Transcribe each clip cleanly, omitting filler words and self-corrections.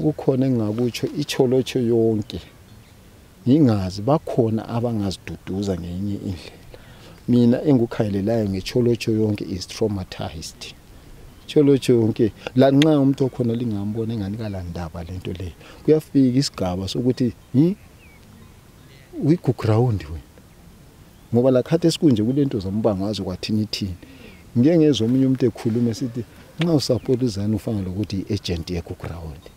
kukhona engakutsho iTsholotsho yonke ingazi bakhona abangaziduduza ngenye indlela. Mina engukhalelayo ngeTsholotsho yonke is traumatized. Tsholotsho yonke la nxa umuntu okhona lingambona engani kalandaba lento le kuyafika isigaba sokuthi uyigugrawundi wena ngoba la khathi esikunje kulento zambanga wazo kwathini thini ngeke ngezwe omunye umuntu ekhuluma esithi nxa usupport uzani ufana lokuthi agent yegugrawundi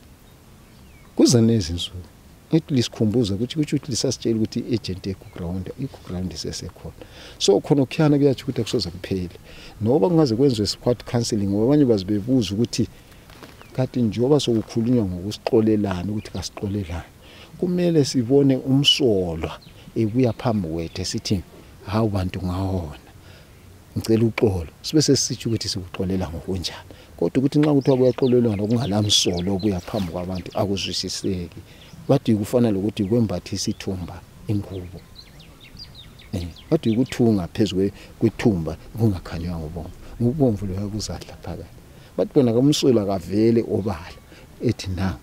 kuza nezinsuku ethi lisikhumbuza ukuthi lisasitshela ukuthi agent yegugrawundi sesekhona so khona okukhana kuyathi ukuthi akusoza kuphele noba kungaze kwenziwe squad counseling ngoba abanye bazibebuza ukuthi kanti njengoba sokukhulunywa ngokusixolelana ukuthi kasixolelana kumele sibone umsolwa ebuya phambi kwethu esithi hawu bantu ngawona ngicela uxolo sibe sesitsho ukuthi sikuxolela ngokunjani kodwa ukuthi nxa kuthiwa kuyaxolelwana kungalamsolo obuya phambi kwabantu akuzwisiseki bathi kufana lokuthi kwembathisa ithumba ingubo bathi ukuthunga phezulu kwethumba kungakhanywa ngobomvu lo yakuzadla phakathi bathi bona kamsolo kavele obala ethi na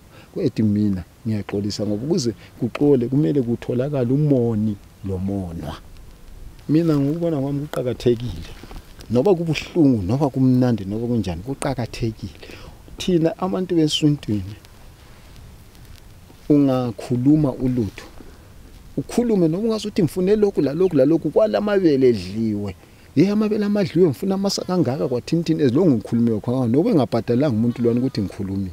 ethi mina ngiyaxolisa ngoba ukuze kuxole kumele kutholakala umoni lomonwa mina ngikubona kwami kuqhakathekile noba kubuhlungu noba kumnandi noba kunjani kuqhakathekile thina abantu besuntwini ungakhuluma ulutho ukhulume noma ungazuthi ngifune lokhu lalokhu kwalamabele edliwe amabele amadliwe ngifuna amasa kangaka kwathini ezilongo ngikhulume khona noba engabhadalanga umuntu lwana ukuthi ngikhulumi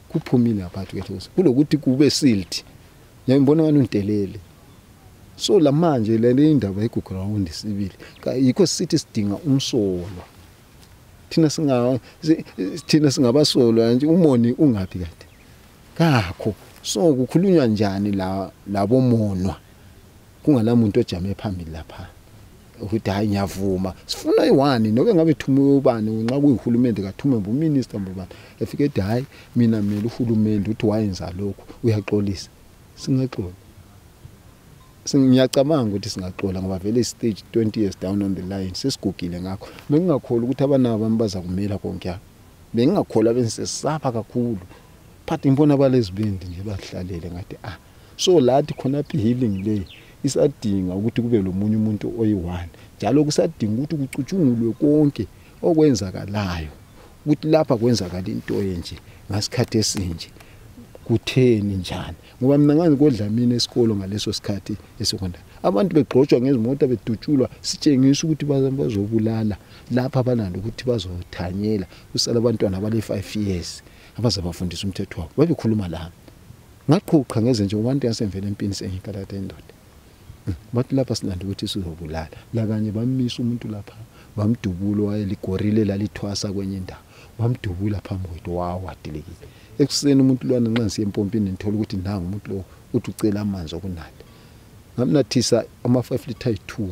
kuphumile aphathu kwethu kulokuthi kube silt ngiyabona ngani untelele so la manje le indaba yegugrawundi sibili yikho sithi sidinga umsolwa thina singabasolwa nje umoni ungapi kade kakho so kukhulunywa njani labo monwa kungalamuntu ojame phambili lapha ukuthi hayi ngiyavuma sifuna iwani nobe ngabe thume ubani nxa kuyihulumende kathume uminister mbobani efike ethi hayi mina mina uhulumende uthi wayenza lokho uyaxolisa singaxola ngiyacabanga ukuthi singaxola ngoba vele stage 20 years down on the line sesigugile ngakho bengingakhola ukuthi abanabo bami baza kumela konke yakho bengingakhola bensesapha kakhulu phathi ngibona balezibindi nje bahlalele ngathi so lathi khona phi healing le isadinga ukuthi kube lomunye umuntu oyi-one njalo kusadinga ukuthi kucutshungulwe konke okwenzakalayo ukuthi lapha kwenzakala into enje ngasikhathi esinje kutheni njani ngoba mina ngazi kodlamini esikolo ngaleso sikhathi esekondari abantu begqotshwa ngezimoto bedutshulwa sitshengisa ukuthi bazobulala lapha abanalo ukuthi bazothanyela usala abantwana abale 5 years abazabafundisa umthetho wabo babekhuluma la ngaqhuqa ngeze nje ubantu yasemvele empini sengikalata endoda bathi lapha silanda ukuthi sizobulala la kanye bamisa umuntu lapha bamdubula wayeligorile lalithwasa kwenye indawo bamdubula phambi kwethu wadelekile ekuseni umuntu lwana nxa siye empompini ngithola ukuthi nanga umuntu lo uthi ucela amanzi okunatha ngamnathisa ama 5 liter 2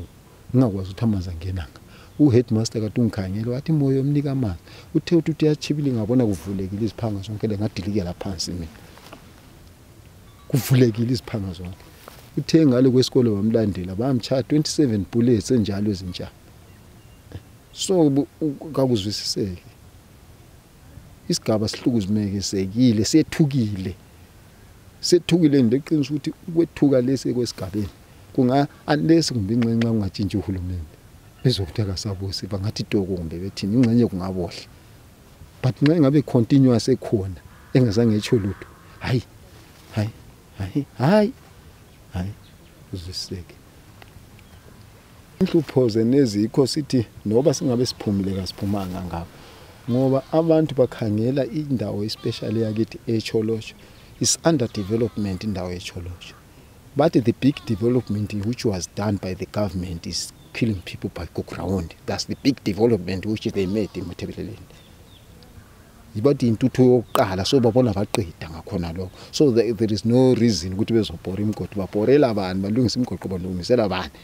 ngakwazi ukuthi amanzi angenanga uheadmaster kade ungikhangela wathi moyo omnika amanzi uthe uthi uyachibila ngabona kuvulekile iziphanga zonke ngadilikela phansi mina kuvulekile iziphanga zonke uthe ngale kwesikole bamlandela bamcha 27 bullets enjalo ezintsha so kakuzwisiseki isigaba sihlukuzimeke sekile sethukile ndeqinisa ukuthi ukwethuka lese kwesigabeni kunga unless kumbe inxenxa ungatshintshi uhulumende bezokuthi akasabusi bangathi toko kumbe bethini ingxenye kungabohla but nxa ngabe continuous ekhona engazange etsho lutho hayi uzwiseke inhlupho zenezikho sithi noba singabe siphumile kasiphumanga ngapha ngoba abantu bakhangela indawo especially yakithi eTsholotsho is under development indawo eTsholotsho but the big development which was done by the government is killing people by Gukurahundi. That's the big development which they made in Matebeleleni. Ibadi intutho yokuqala so babona baqeda ngakhona lokho so there is no reason ukuthi bezobhora imigodi babhorela abantu balungisa imigodi balungisela abantu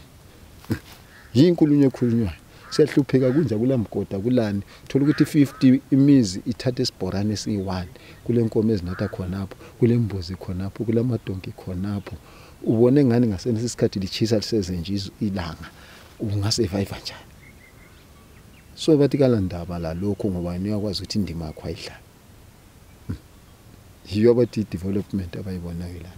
yinkulunye ekhulunywayo siyahlupheka kunja kulamgoda kulani thola ukuthi 50 imizi ithathe isibhorane esiyi1 kule nkomo ezinatha khonapho kule mbuzi khonapho kule madonki khonapho ubone ngani ngasena isikhathi lichisa lisezenje ilanga ungasurvive njani so bathi kala ndaba la lokho ngoba uyakwazi ukuthi indima yakho ayidlala yiyo abathi development abayibonayo la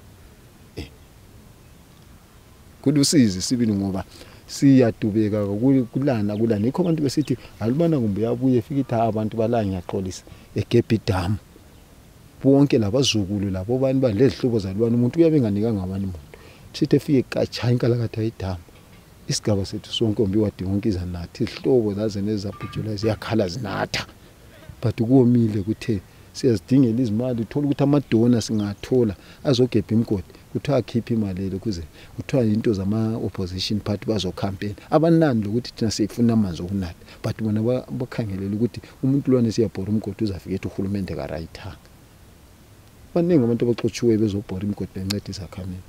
kudusizi sibili ngoba siyadubeka kulana ikho abantu besithi alibana kumbe yabuye efika ithi abantu bala ngiyaxolisa eGebhi Dam bonke labazukulu labo bani balezihlobo zalibana umuntu uyabe enganikanga abani umuntu sithi efike ekatsha inkalakatha idam isigaba sethu sonke ombi wadingonkiza nathi izihlobo zaze nezaphuthula ziyakhala zinatha but kuomile kuthe siyazidingela izimali uthola ukuthi amadona singathola azogebha imgodi kuthiwa akhipha imali le kuze kuthiwa into zama opposition party bazocampaign abanani lokuthi thina sifuna amanzi okunatha but bona bakhangelela ukuthi umuntu lwane siyabhora umgodi uzafika ethi uhulumende ka right baningi abantu abaxotshiwe bezobhora imgodi bencedisa khameni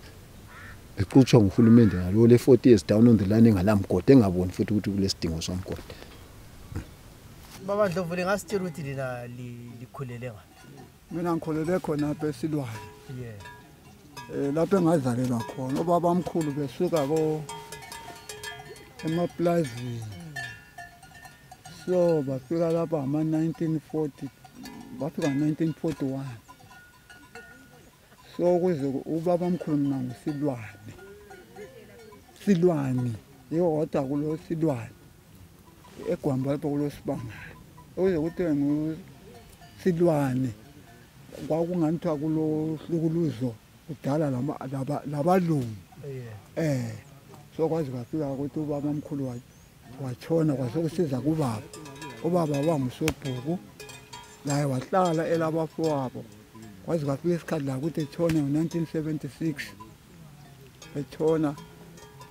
bexutshwa nguhulumende ngalo le 40 years down on the line engalamgodi engaboni futhi ukuthi kulesidingo somgodi. Baba Ndlovu ngasitshela ukuthi lina likhulele ngaphi? Mina ngikhulele khona apha eSilwane. Lapho engazalelwa khona ubaba omkhulu besuka emaplazini. So bafika lapha ama-1940 bafika 1941. So kuze ubaba omkhulu mina nguSilwane. Silwane yodwa kulo Silwane eGwampa lapho kulo Sibanga. Ukuze kuthi nguSilwane kwakunganithiwa kulo Hlukuluzo kudala labalungu. So kwaze kwafika ukuthi ubaba omkhulu watshona kwasokusiza kubaba. Ubaba wanguSobhuku naye wahlala elabafowabo. Kwaze kwafika isikhathi la ukuthi etshone ngo-1976 etshona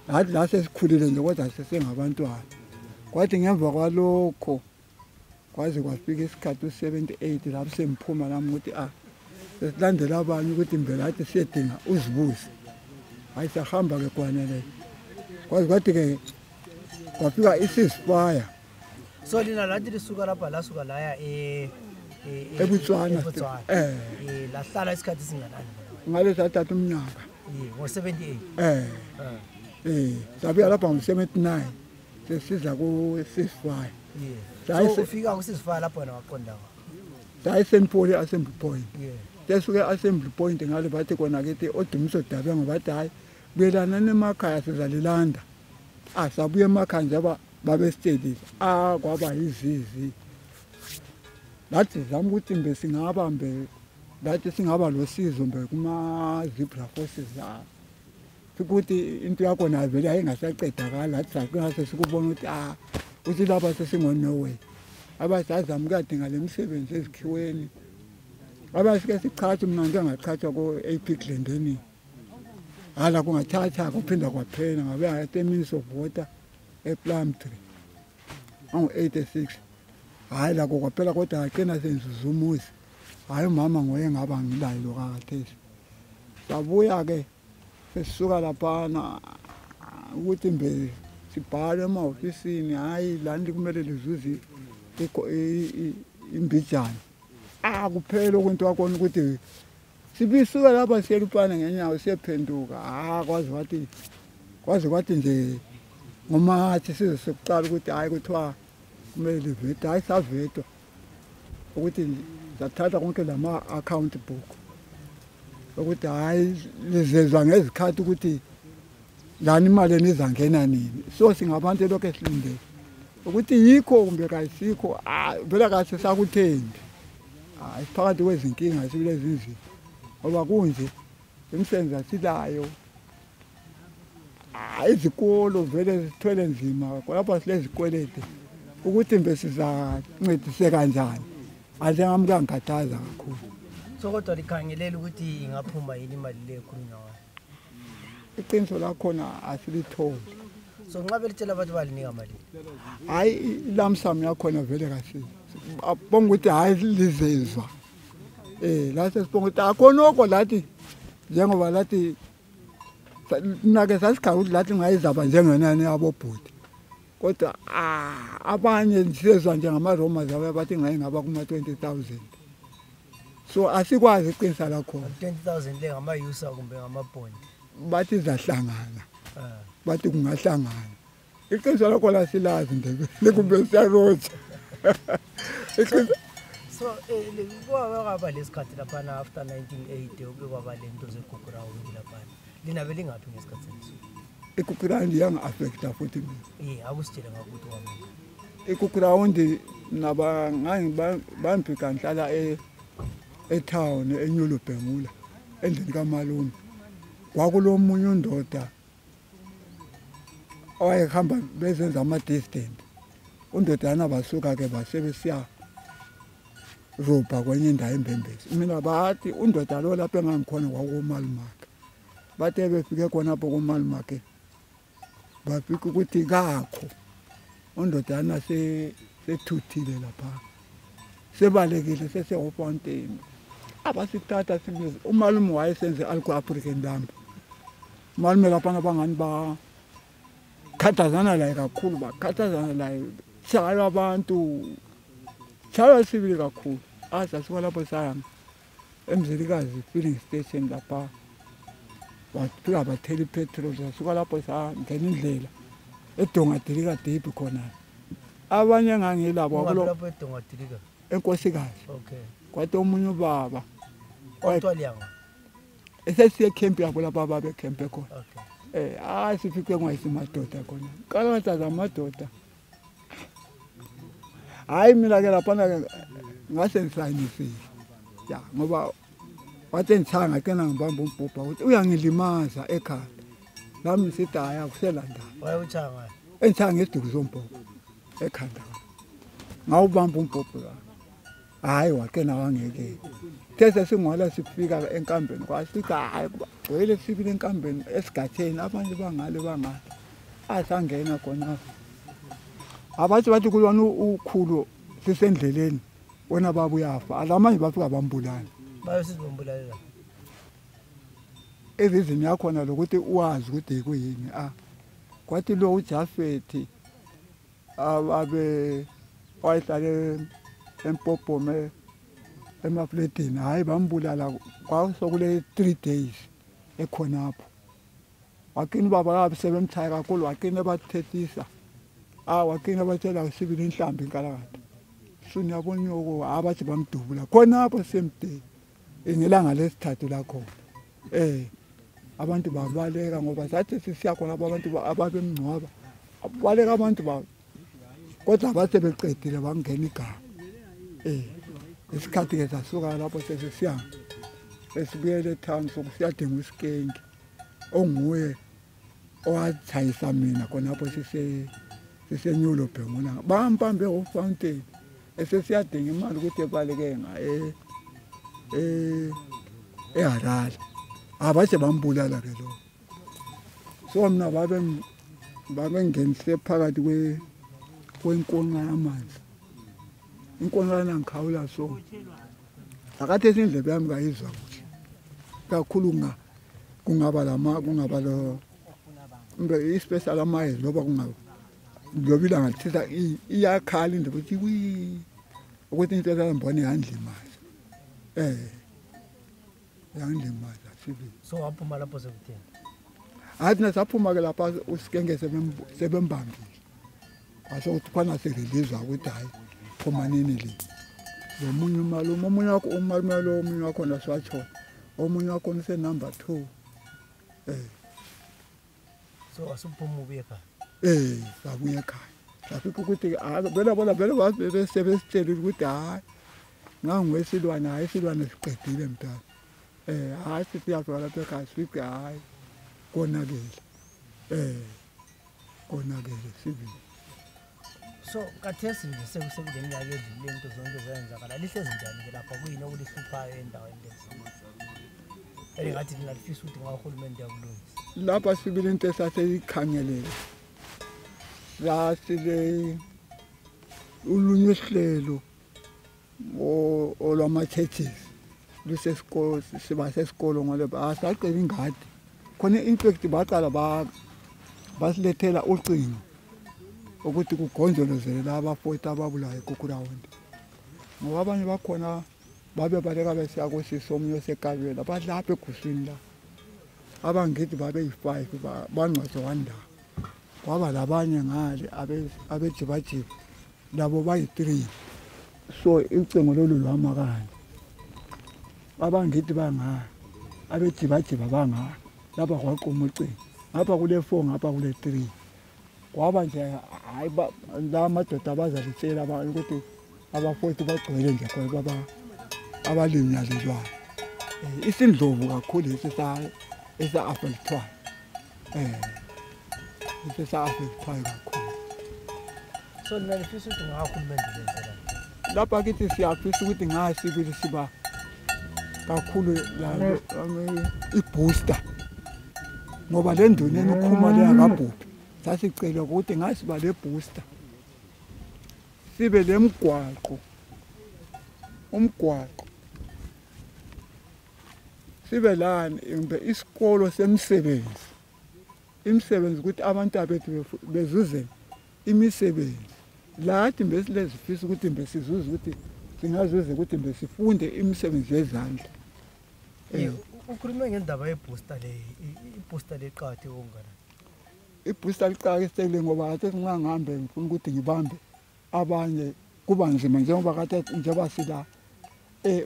hathi la sesikhulile nje kodwa sesengabantwana. Kwathi ngemva kwalokho kwaze kwafika isikhathi u-78 lapho semphuma nami ukuthi sesilandela abanye ukuthi mbele hathi siyedinga uzibuze. Hayi sahamba-ke kwanele. Kwaze kwathi-ke kwafika i-ceasefire. So lina lathi lisuka lapha lasuka laya eBotswana. Lahlala isikhathi singanani? Ngale sathatha umnyaka. Ngo-78. Sabuya lapha ngo-79 sesiza ku-ceasefire. So ufika ku-ceasefire lapho wena waqonda sayisempoli assembly point. Sesuke assembly point ngale bathi kona kithi odumiso Dabe ngobathi hayi buyelana nemakhaya sizalilanda. Sabuye emakhaya nje babesitshedile kwaba yizizi. Lathi zama ukuthi mbe singabambe lathi singaba losizo mbe kuma-zebra forces ukuthi into yakho nayo vele ayingasaqedakala lathi saqinase sikubona ukuthi uthi lapha sesingo-Norway abasazama kade ngale misebenzi ezikhiweni abasike sichathwe mina ngike ngachachwa ko-AP Glendeni hala kungathatha kuphinda kwaphela ngabe 10 minutes of water ePlumtree angu-86 hayi lakho kwaphela kodwa aqina senzuza umuzi hayi umama ngoye ngaba ngilayo lokakathesi sabuya-ke sesisuka laphana ukuthi mbe sibhale ema-ofisini hayi lani kumele lizuze imbijana kuphela okwento wakhona ukuthi sibisuka lapha siyelupana ngenyawo siyephenduka kwaze kwathi nje ngoMathi size sokuqala ukuthi hayi kuthiwa kumele livetwe hayi savetwa ukuthi sathatha konke lama-account book ukuthi hayi lizezwa ngezikhathi ukuthi lani imali enizangena nini. So singabantu elokhu esilindele ukuthi yikho kumbe kayisikho vele kahle sakuthembi phakathi kwezinkinga sikulezi nzima ngoba kunje imisebenzi asilayo izikolo vele sithwele nzima lapha silezikwelete ukuthi mbe sizancedise kanjani njengamkangikhathaza kakhulu. So kodwa likhangelela ukuthi ingaphuma yini imali le ekhulunywa ngayo? Iqiniso lakhona asilitholi. So nxa belitshela abantu balinika mali hayi ilamsam yakhona vele kahle abonga ukuthi hayi lizezwa la sesibonga ukuthi akhonoko lathi njengoba lathi nake sasikhawu ukuthi lathi ngayizaba njengenani yabobhuti kodwa abanye siyezwa njengama-Roma zabo bathi ngayingaba kuma-20,000. So asikwazi iqinisa lakhona 20,000 le ngama-yusa kumbe ngama-bond bathi zahlangana bathi kungahlangana iqiniso lakhona silazi ndebe kumbe siyarotsha. So kwaba lesikhathi laphana after 1980 uke kwaba lento zeGukurahundi laphana lina belingaphi ngesikhathi seso iGukurahundi yanga affecta futhi mina akusitshela ngakuthi wami iGukurahundi naba bambika nhlala etown eNyolobhengula endlini kaMalume kwakulomunye undoda owayehamba bezenza ama-distant undodana basuka ke basebesiya robha kwenye indawo embembezi mina bathi undoda lo lapho engangikhona kwakumalumakhe bathe befike khonapho kumalumakhe bafika ukuthi kakho undodana sethuthile lapha sebalekile sesehofonteni abasithatha sibize umalume wayesenze alko-African lamb umalume laphana bangani bakhathazana laye kakhulu bakhathazana laye shaywa abantu shaywa sibili kakhulu asasuka lapho sayanga emzilikazi filling station lapha bafika bathela ipetrol sasuka lapho sangena indlela edongadilika deep khona abanye ngangilabo lapho edongadilika enkosikazi okay kwathi omunye ubaba kwatwaliyanga esesiye camp yabo lapha babe camp khona okay sifike ngwayisimadoda khona kalata zamadoda hayi mina ke lapha ngase ngisayinifile ya ngoba wathi ngithanga kena ngibamba umbhobha ukuthi uyangilimaza ekhaya nami sithi hayi akuselanda wayeuthanga engithanga isiduku sombhobha ekhanda ngawubamba umbhobha hayi wakena wangeke tese singwala sifika enkambeni kwasika hayi gcwele sibile enkambeni esigatheni abantu bangale asangena khona abathi bathi kulwana ukhulu sisendleleni wena baba uyafa alamanye bafika bambulana bayosizibambulalela ezizini yakhona lokuthi uwazi ukuthi kuyini kwathi lo uJafethi ababe wayehlale empopome emafletini hayi bambulala kwasokule 3 days ekhonapho wakini baba kabi sebemthaya kakhulu wakini bathethisa wakini batshela usibili inhlambi inkalakatha suni yabona yoko abathi bamdubula khonapho semde ngelanga lesithathu lakho abantu babaleka ngoba sathi sisiya khona abantu ababemngcwaba baleka abantu kodwa bathe beqedile bangena igama isikhathi ke sasuka lapho sesisiya esibuyele etown sokusiyadinga isikengi onguye owatshayisa mina khonapho sisenyolobhengula bampambe ofountain esesiyadinga imali ukuthi ebaleke eHarare abathi bambulala ke lo so mina babengenise phakathi kwenkonxa yamanzi inkonxa nangikhawula so akathe indlebe yami kayizwa kuhle kakhulu kungaba lo i-special amayezi loba kungaba lobila ngathisa iyakhala indaba ukuthi into yambona yandlimaza yandlimaza sibili so waphuma lapho sekutheni athi nasaphuma ke lapha usikenge sebembambile kwaso ukuthi khona serelease ukuthi hayi khomanini le lomunye umalume omunye wakho umalume lo omunye wakho naswacho omunye wakho use number 2 so asuphuma ubuye ekhaya sabuye ekhaya safika ukuthi bona besebesitshela ukuthi hayi ngangiwesilwane hayi isilwane siqedile mntana hayi siyafika lapha ekhaya sithi hayi konakele sibili so kathesi nje sekuleminyaka edlule into zonke zenzakala lihlezi njani ke lapha kuyini okulihluphayo endaweni lezi ngathi lingalifisa ukuthi ngahulumende yakulungisa lapha sibili into esaseyikhangelele lasile ulunye isihlelo olwama-churches lusesikolo siba sesikolo ngole asaqela ingadi khona infact baqala basilethela ucingo ukuthi kugonjolozele laba 40 ababulayo eGukurahundi ngoba abanye bakhona babe baleka besiya kosisi omunye osekabela badlapha eguswini la abangithi babe yi5 bangcwatshe wandawo kwaba labanye ngale abejibajiba labo bayi3 So icingo lolu lwama kanje abangithi banga abejibajiba banga lapha kwaqoma ucingo ngapha kule 4 ngapha kule 3 kwaba nje hayi la madoda abazalitshela ukuthi abafowethu bagcwele nje khona baba abalinyalelwayo isindlovu kakhulu esa affectwayo esa affectwayo kakhulu. So nalifisa ukuthi ngahulumende lenzela lapha kithi siyafisa ukuthi ngasibili siba kakhulu la ibooster ngoba le ndoneni ukhuma le akabhubhi sasicela ukuthi ngasiba le booster sibe le umgwaqo sibe lana isikolo semsebenzi imisebenzi ukuthi abantu abethu bezuze imisebenzi lathi besilezifisa ukuthi besizuze ukuthi singazuze ukuthi besifunde imisebenzi yezandla. Ukhuluma ngendaba yebooster le ibooster leqhathe ongana ibooster liqhakisele ngoba kade ngihambe ngifuna ukuthi ngibambe abanye kuba nzima njengoba kade njengoba sila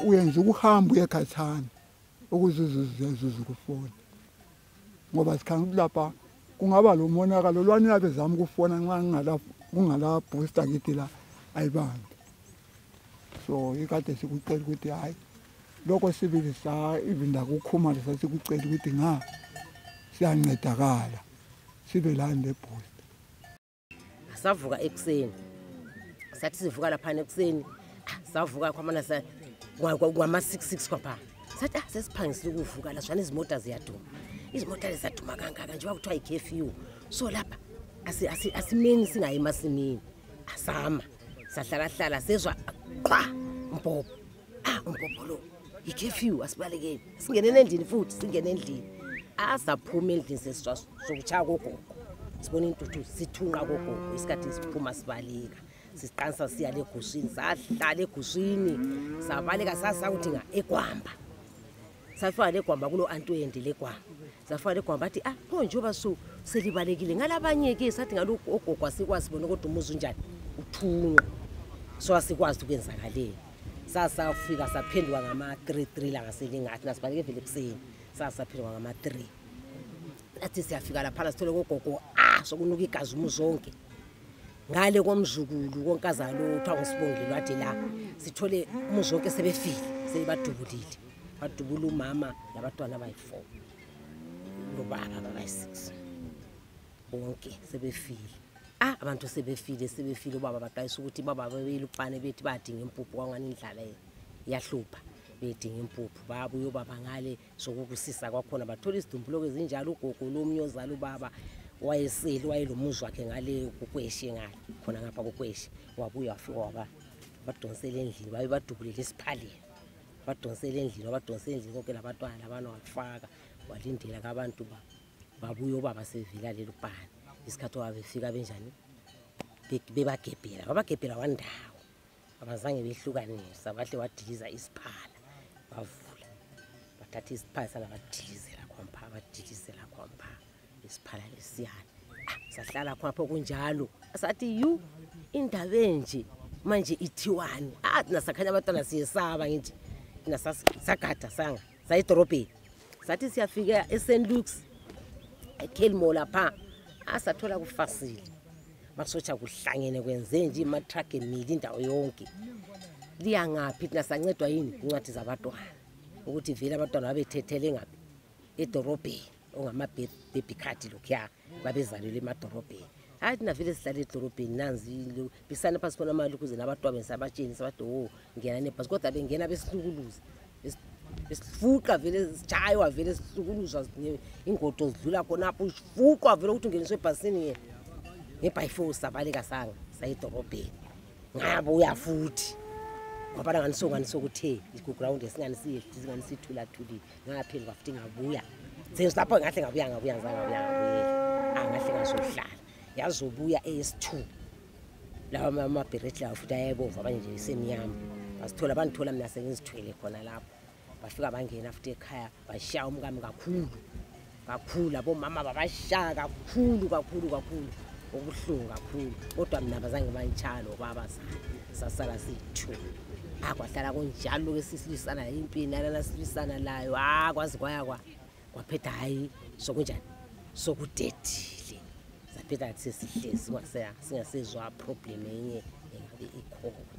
uyenza ukuhamba uyekhathana ukuzuzuza ukufona ngoba sikhanga lapha kungaba lo monakalo lwani yabe zama ukufona nxa kungala booster kithi la ayibambi. So ikade sikucela ukuthi hayi lokho sibili sa even la kukhuma lesasikucela ukuthi siyancedakala sibe la ne booster. Savuka ekuseni sathi sivuka lapha ekuseni savuka kwamana sa kwama 66 kwapha sathi sesiphangisile ukuvuka la zwana izimota ziyaduma izimota lezaduma kangaka nje wakuthiwa i-curfew. So lapha asimeni singayi emasimini asama sahlala sezwa qwa umpopho umpopho lo i-curfew asibalekeni singene endlini futhi singene endlini asaphuma endlini sesizwa sokuchaya gogogo sibona intuthu sithunqa gogogo isikhathi siphuma sibaleka sisiqanisa siya legushini sahlala egushini sabaleka sasakuthi eGwampa safika leGwampa kulo antwende leGwampa safika leGwampa athi pho njoba selibalekile ngalabanye ke sathi ngalokho ogogo asikwazi bona kodwa umuzi unjani uthunqa so asikwazi ukwenzakale sasafika saphendwa ngama 3 la ngaselingathi nasibaleke vele ekuseni sasaphendwa ngama 3 athi siyafika lapha sithole gogogo sokunuka igazi umuzonke ngale komzukulu konkazana lo uthiwa ngusibongile wathi la sithole umuzonke sebefile sebadubulile badubula umama nabantwana abayi4 lobaba abayi6 bonke sebefile abantu sebefile ubaba baqayisa ukuthi baba bebelupane bethi badinga impuphu kwangani indlala yahlupha bedinga impuphu babuye ubaba ngale sokukusisa kwakhona bathola isidumbulo ezinjalo ugogo lomnyozala ubaba wayeseli wayelomuzi wakhe ngale kukweshe ngale khona ngapha kukweshe wabuya wafika waba badonsela endlini babe badubulile isiphaleni badonsela endlini konke labantwana labana wafaka walindela kabantu babuye ubaba sevila lelupane isikhathi wabefika benjani bebagebhela babagebhela wandawo abazange behlukanisa bahle wadiliza isiphala bavula bathatha isiphala salabadilizela Gwampa isiphala lesiyana sahlala khapho kunjalo asathi indaba enje manje ithiwani nasakhanya abantwana siyesaba ngithi nasagada sanga sayidorobheni sathi siyafika eSt Luke's eKelmo lapha asathola kufasile makusotsha kuhlangene kwenze nje ama-truck emile indawo yonke liyangaphi nasancedwa yini incwadi zabantwana ukuthi vele abantwana babethethele ngaphi edorobheni ongama-baby card lokhuya babezalelwe emadorobheni hayi thina vele sihlala edorobheni nanzi bisana phasi khona amali ukuze nabatwana sabatsheni sabathi ngena nebhasi kodwa bengena besihlukuluza besifuqa vele sijaywa vele sihlukuluzwa ingodo zidlula khonapho ufuqwa vele ukuthi ungeniswe ebhasini ngebhayi4 sabaleka sanga sayedorobheni ngabuya futhi ngoba nganisokuthe Gukurahundi singani sithula-thulile ngaphela futhi ngabuya lapho ngahle ngabuya ngahle ngasohlala yazobuya AS2 lawa amabherethi lawo futhi ayebomvu abanye nje semnyama basithola bandithola mina sengizithwele khona lapho bafika bangena futhi ekhaya bashaya umkami kakhulu abomama babashaya kakhulu okubuhlungu kakhulu kodwa mina bazange banitshalo babazali sasala siyi-2 kwahlala kunjalo-ke sisilisana impini nalana silisana layo kwazi kwaphetha hayi sokunjani sokudedile saphetha kathi sesihlezi singasezwa problem enye engabe ikhona.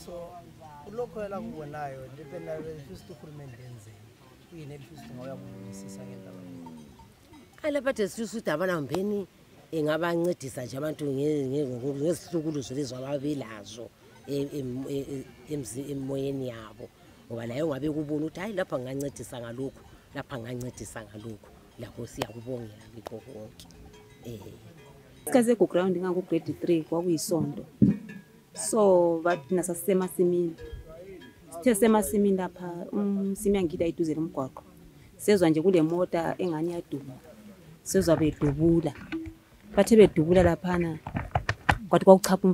So ulokho yala kubonayo dependa elifisa uhulumende enzeni kuyini elifisa ngoyakunisisa ngendaba lapha sifisa ukuthi abanambeni engabancedisa nje abantu ngezihlukuluzo lezo ababelazo emoyeni yabo ngoba layo ngabe kubona ukuthi hayi lapha ngingancedisa ngalokho lapha ngingancedisa ngalokho lapho siyakubongela ngikho konke. Isikhathi Gukurahundi ngaku grade 3 kwakuyisonto, so bathi nasasemasimini sithe semasimini lapha umsimi yangida iduze lomgwaqo sezwa nje kule mota engani yaduma sezwa bedubula bathe bedubula laphana kwathi kwakuchapha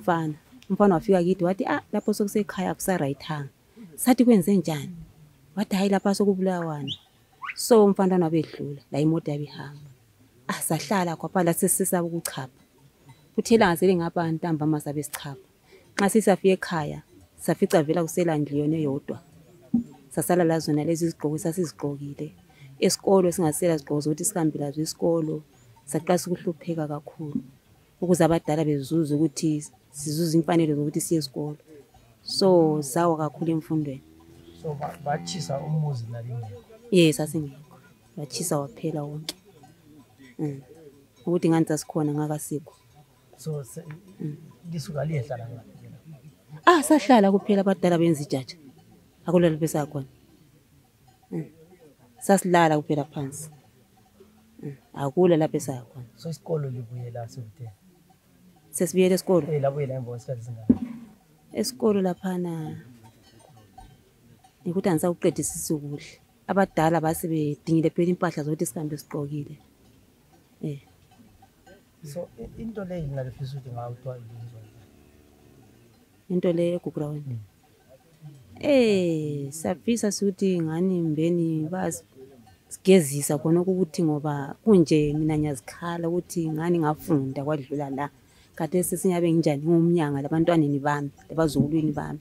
umfana wafika kithi wathi lapho sokusekhaya kusa right hand sathi kwenze njani wathi hayi lapha sokubulawana so umfana wabedlula la imoto yabihamba sahlala kwaphala sesisaba ukuchapha kuthela ngasele ngapha ntamba masabe sichapha xa sisafika ekhaya safica vela kuselandli yona eyodwa sasala la zona lezi izigqoko sasizigqokile esikolo singasela izigqoko zokuthi sihambe lazo isikolo saqasa ukuhlupheka kakhulu ukuze abadala bezuze ukuthi sizuze imfanelo zokuthi siye esikolo so zawa kakhulu emfundweni. So bachisa umuzi nalingekho? Yes, asingekho bachisa waphela wonke ukuthi ngani sasikhona ngakasikho. So lisuka liyehlala ngaphi? Sahlala kuphela abadala benza ijaja akulala besakhona sasilala kuphela phansi akula lapha esakhona. So isikolo libuyela sekutheni? Sesibuyela esikolo labuyela emva kwesikhathi singaka? Esikolo laphana ukuthi angisawuqedisisi kuhle abadala base bedingile phela impahla zokuthi sihambe sigqokile. So into le ngalifisa ukuthi ngawuthiwa ilizwe into le Gukurahundi safisa sithi ngani mbeni basigezisa khona ukuthi ngoba kunje mina nyazikhala ukuthi ngani ngafunda kwadlula la kade sesinyabe nginjani ngomnyanga labantwaneni bami labazukulweni bami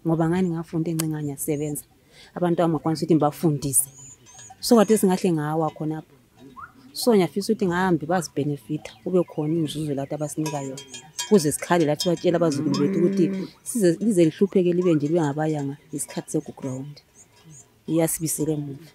ngoba ngani ngafunda encenganya sebenza abantu amakwanisa ukuthi ngibafundise so kade singahle ngawa khona apho so nyafisa ukuthi ngahambe bazibenefita kube khona inzuzo lathi abasinika yona kuze sikhale lathi batshela abazukulu bethu ukuthi lize lihlupheke libe nje libe ngabayanga isikhathi seGukurahundi iyasibisele emuva.